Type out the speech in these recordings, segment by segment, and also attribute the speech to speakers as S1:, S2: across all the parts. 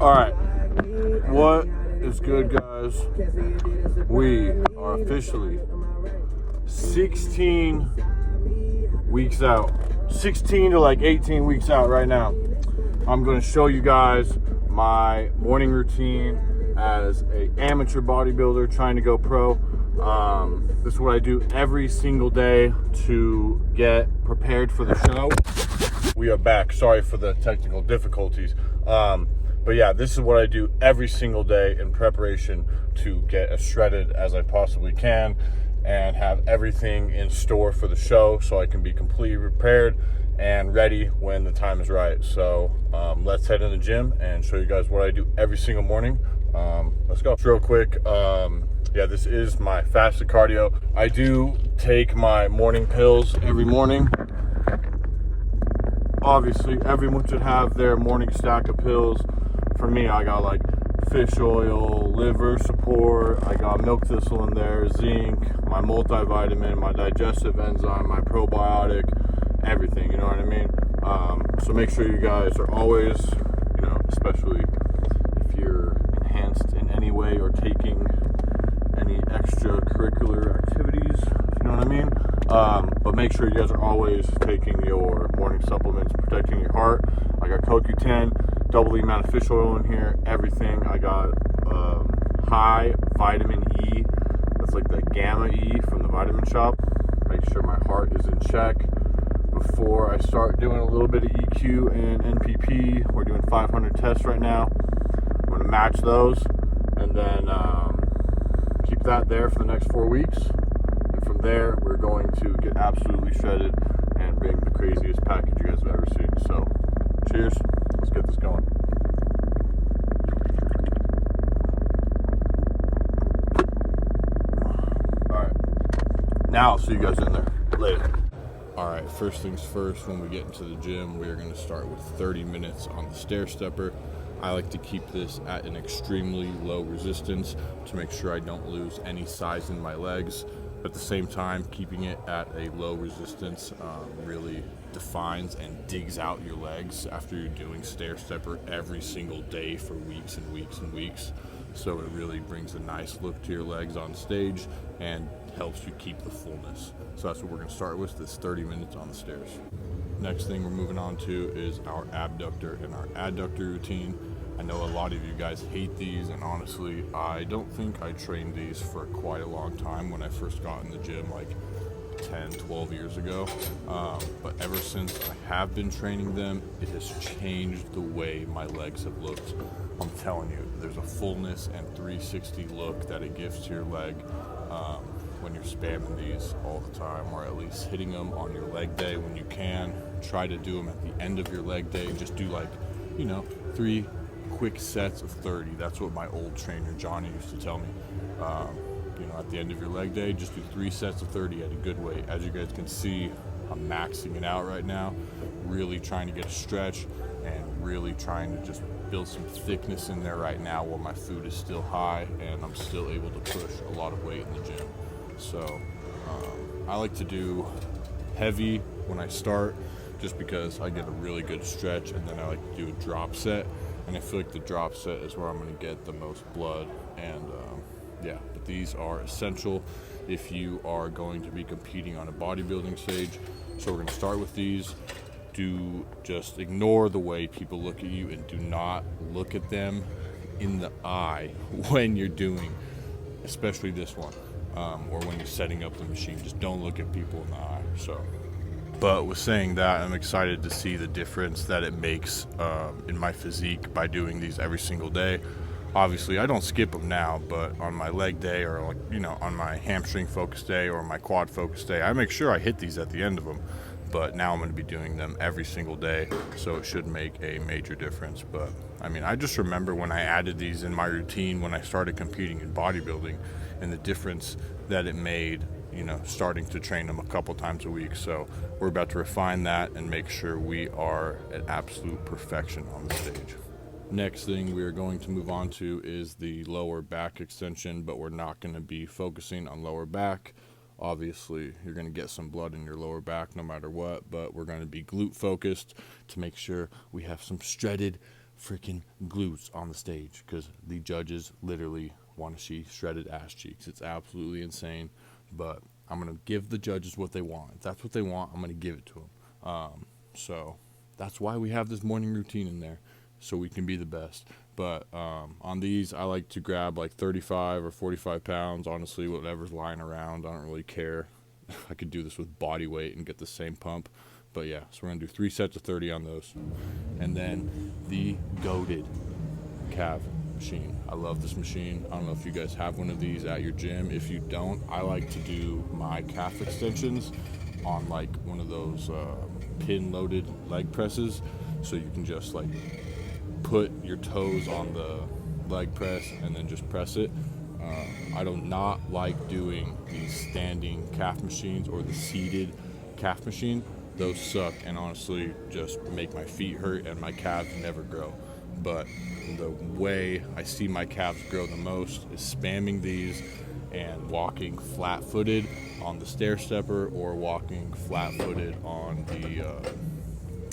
S1: Alright, what is good, guys? We are officially 16 weeks out. 16 to like 18 weeks out right now. I'm going to show you guys my morning routine as an amateur bodybuilder trying to go pro. This is what I do every single day to get prepared for the show. We are back. Sorry for the technical difficulties. But yeah, this is what I do every single day in preparation to get as shredded as I possibly can and have everything in store for the show so I can be completely prepared and ready when the time is right. So let's head in the gym and show you guys what I do every single morning. Let's go. Just real quick, yeah, this is my fasted cardio. I do take my morning pills every morning. Obviously, everyone should have their morning stack of pills. For me, I got like fish oil, liver support, I got milk thistle in there, zinc, my multivitamin, my digestive enzyme, my probiotic, everything, you know what I mean? So make sure you guys are always, especially if you're enhanced in any way or taking any extracurricular activities, if you know what I mean? But make sure you guys are always taking your morning supplements, protecting your heart. I got CoQ10, double the amount of fish oil in here, everything. I got high vitamin E. That's like the gamma E from the vitamin shop. Make sure my heart is in check. Before I start doing a little bit of EQ and NPP, we're doing 500 tests right now. I'm going to match those and then keep that there for the next 4 weeks. And from there, we're going to get absolutely shredded and bring the craziest package you guys have ever seen. So, cheers. Let's get this going. Alright. Now I'll see you guys in there. Later. Alright, first things first, when we get into the gym, we are going to start with 30 minutes on the stair stepper. I like to keep this at an extremely low resistance to make sure I don't lose any size in my legs. At the same time, keeping it at a low resistance really defines and digs out your legs after you're doing stair stepper every single day for weeks and weeks and weeks. So it really brings a nice look to your legs on stage and helps you keep the fullness. So that's what we're going to start with, this 30 minutes on the stairs. Next thing we're moving on to is our abductor and our adductor routine. I know a lot of you guys hate these, and honestly, I don't think I trained these for quite a long time when I first got in the gym, like 10, 12 years ago. But ever since I have been training them, it has changed the way my legs have looked. I'm telling you, there's a fullness and 360 look that it gives to your leg when you're spamming these all the time, or at least hitting them on your leg day when you can. Try to do them at the end of your leg day. Just do 3 quick sets of 30. That's what my old trainer Johnny used to tell me. At the end of your leg day, just do 3 sets of 30 at a good weight. As you guys can see, I'm maxing it out right now, really trying to get a stretch and really trying to just build some thickness in there right now while my food is still high and I'm still able to push a lot of weight in the gym. So I like to do heavy when I start just because I get a really good stretch, and then I like to do a drop set, and I feel like the drop set is where I'm going to get the most blood. And but these are essential if you are going to be competing on a bodybuilding stage. So we're going to start with these. Do just ignore the way people look at you and do not look at them in the eye when you're doing, especially this one, or when you're setting up the machine. Just don't look at people in the eye. But with saying that, I'm excited to see the difference that it makes in my physique by doing these every single day. Obviously, I don't skip them now, but on my leg day, or on my hamstring focus day or my quad focus day, I make sure I hit these at the end of them. But now I'm going to be doing them every single day, so it should make a major difference. But I just remember when I added these in my routine when I started competing in bodybuilding, and the difference that it made, starting to train them a couple times a week. So we're about to refine that and make sure we are at absolute perfection on the stage. Next thing we are going to move on to is the lower back extension, but we're not going to be focusing on lower back. Obviously, you're going to get some blood in your lower back no matter what, but we're going to be glute focused to make sure we have some shredded freaking glutes on the stage, because the judges literally want to see shredded ass cheeks. It's absolutely insane, but I'm going to give the judges what they want. If that's what they want, I'm going to give it to them. So that's why we have this morning routine in there, so we can be the best. But on these, I like to grab like 35 or 45 pounds, honestly, whatever's lying around. I don't really care. I could do this with body weight and get the same pump. But yeah, so we're going to do 3 sets of 30 on those. And then the goated calf machine. I love this machine. I don't know if you guys have one of these at your gym. If you don't, I like to do my calf extensions on like one of those pin loaded leg presses, so you can just like put your toes on the leg press and then just press it. I do not like doing these standing calf machines or the seated calf machine. Those suck and honestly just make my feet hurt and my calves never grow. But the way I see my calves grow the most is spamming these and walking flat-footed on the stair stepper or walking flat-footed on the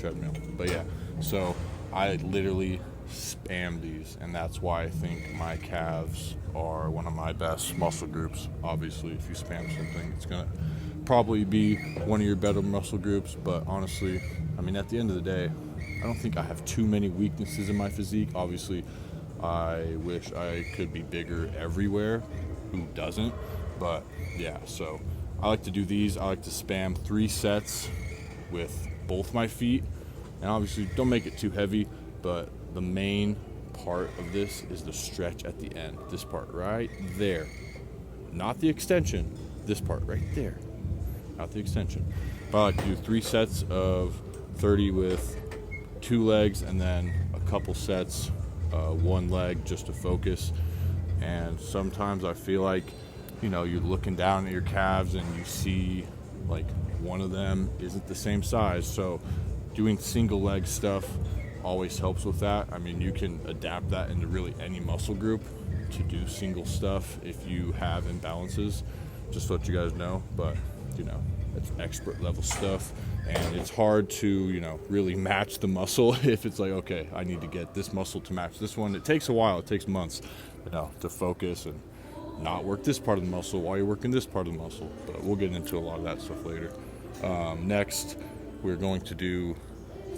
S1: treadmill. But yeah, so I literally spam these, and that's why I think my calves are one of my best muscle groups. Obviously, if you spam something, it's gonna probably be one of your better muscle groups. But honestly, I mean, at the end of the day, I don't think I have too many weaknesses in my physique. Obviously, I wish I could be bigger everywhere. Who doesn't? But yeah, so I like to do these. I like to spam 3 sets with both my feet, and obviously don't make it too heavy, but the main part of this is the stretch at the end. This part right there, not the extension. This part right there, not the extension. But I like to do 3 sets of 30 with 2 legs, and then a couple sets, 1 leg just to focus. And sometimes I feel like, you know, you're looking down at your calves and you see like one of them isn't the same size. So doing single leg stuff always helps with that. I mean, you can adapt that into really any muscle group to do single stuff if you have imbalances, just to let you guys know. But, you know, it's expert level stuff, and it's hard to, you know, really match the muscle if it's like, okay, I need to get this muscle to match this one. It takes a while, it takes months, you know, to focus and not work this part of the muscle while you're working this part of the muscle. But we'll get into a lot of that stuff later. Next, we're going to do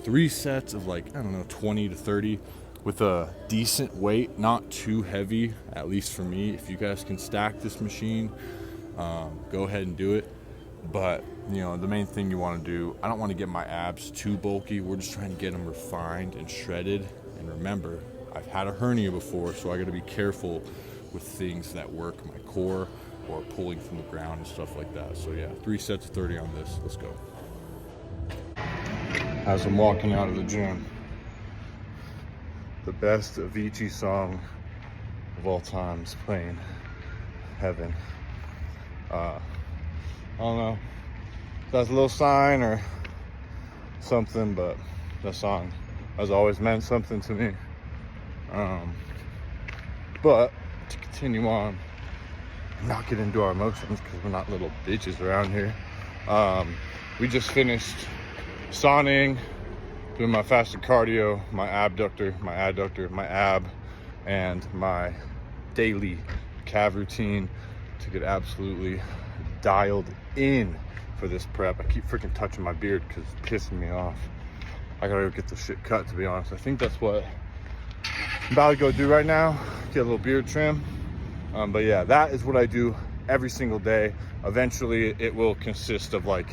S1: 3 sets of like, I don't know, 20 to 30 with a decent weight, not too heavy, at least for me. If you guys can stack this machine, go ahead and do it. But, you know, the main thing you want to do, I don't want to get my abs too bulky. We're just trying to get them refined and shredded. And remember, I've had a hernia before, so I got to be careful with things that work my core or pulling from the ground and stuff like that. So yeah, 3 sets of 30 on this. Let's go. As I'm walking out of the gym, the best Avicii song of all time is playing, Heaven. I don't know if that's a little sign or something, but that song has always meant something to me. But to continue on, not get into our emotions because we're not little bitches around here. We just finished sauning, doing my fasted cardio, my abductor, my adductor, my ab, and my daily calf routine to get absolutely dialed in for this prep. I keep freaking touching my beard because it's pissing me off. I gotta go get this shit cut, to be honest. I think that's what I'm about to go do right now, get a little beard trim. But yeah, that is what I do every single day. Eventually it will consist of like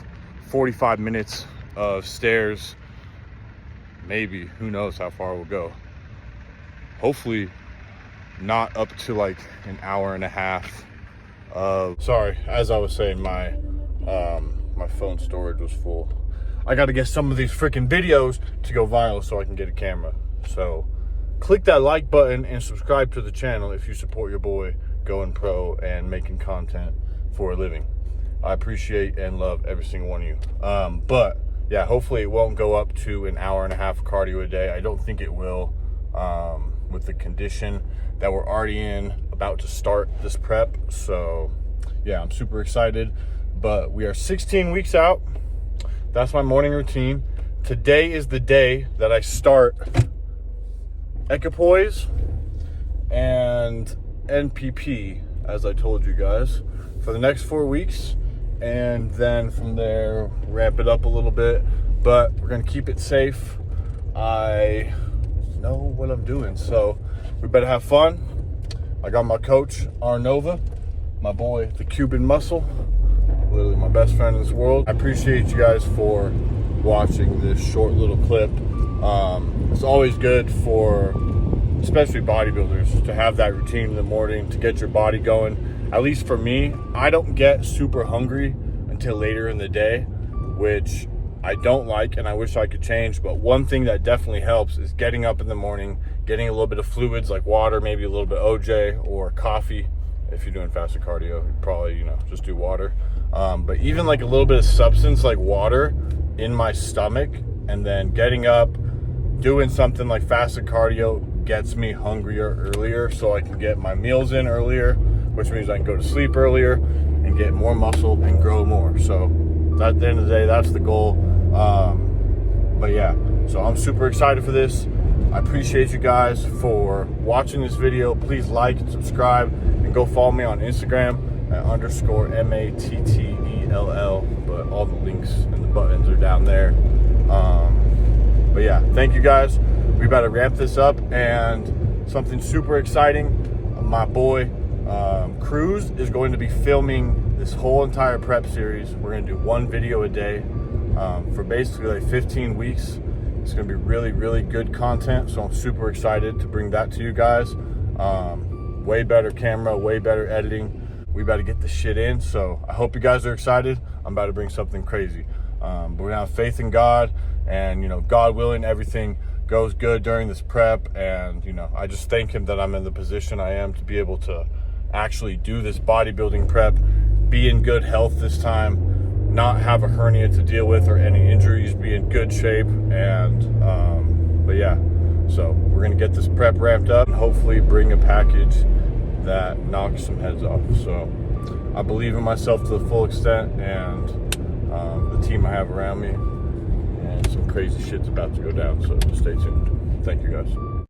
S1: 45 minutes of stairs, maybe, who knows how far we'll go. Hopefully not up to like an hour and a half of, sorry, as I was saying, my phone storage was full. I got to get some of these freaking videos to go viral so I can get a camera. So click that like button and subscribe to the channel if you support your boy going pro and making content for a living. I appreciate and love every single one of you. But yeah, hopefully it won't go up to an hour and a half cardio a day. I don't think it will, with the condition that we're already in, about to start this prep. So yeah, I'm super excited. But we are 16 weeks out. That's my morning routine. Today is the day that I start equipoise and NPP, as I told you guys, for the next 4 weeks. And then from there, ramp it up a little bit. But we're going to keep it safe. I know what I'm doing, so we better have fun. I got my coach, Arnova, my boy, the Cuban Muscle, literally my best friend in this world. I appreciate you guys for watching this short little clip. It's always good for, especially bodybuilders, to have that routine in the morning to get your body going. At least for me, I don't get super hungry until later in the day, which I don't like and I wish I could change. But one thing that definitely helps is getting up in the morning, getting a little bit of fluids like water, maybe a little bit of OJ or coffee. If you're doing fasted cardio, you'd probably, just do water. But even like a little bit of substance like water in my stomach, and then getting up, doing something like fasted cardio gets me hungrier earlier, so I can get my meals in earlier, which means I can go to sleep earlier and get more muscle and grow more. So at the end of the day, that's the goal. But yeah, so I'm super excited for this. I appreciate you guys for watching this video. Please like and subscribe, and go follow me on Instagram at _MATTELL. But all the links and the buttons are down there. But yeah, thank you guys. We better ramp this up. And something super exciting, my boy Cruz is going to be filming this whole entire prep series. We're going to do one video a day for basically like 15 weeks. It's going to be really, really good content, so I'm super excited to bring that to you guys. Way better camera, way better editing. We about to get this shit in, so I hope you guys are excited. I'm about to bring something crazy. But we're going to have faith in God, and, God willing, everything goes good during this prep. And, I just thank him that I'm in the position I am to be able to actually do this bodybuilding prep, be in good health this time, not have a hernia to deal with or any injuries, be in good shape. And but yeah, so we're gonna get this prep ramped up and hopefully bring a package that knocks some heads off. So I believe in myself to the full extent, and the team I have around me, and some crazy shit's about to go down, so stay tuned. Thank you guys.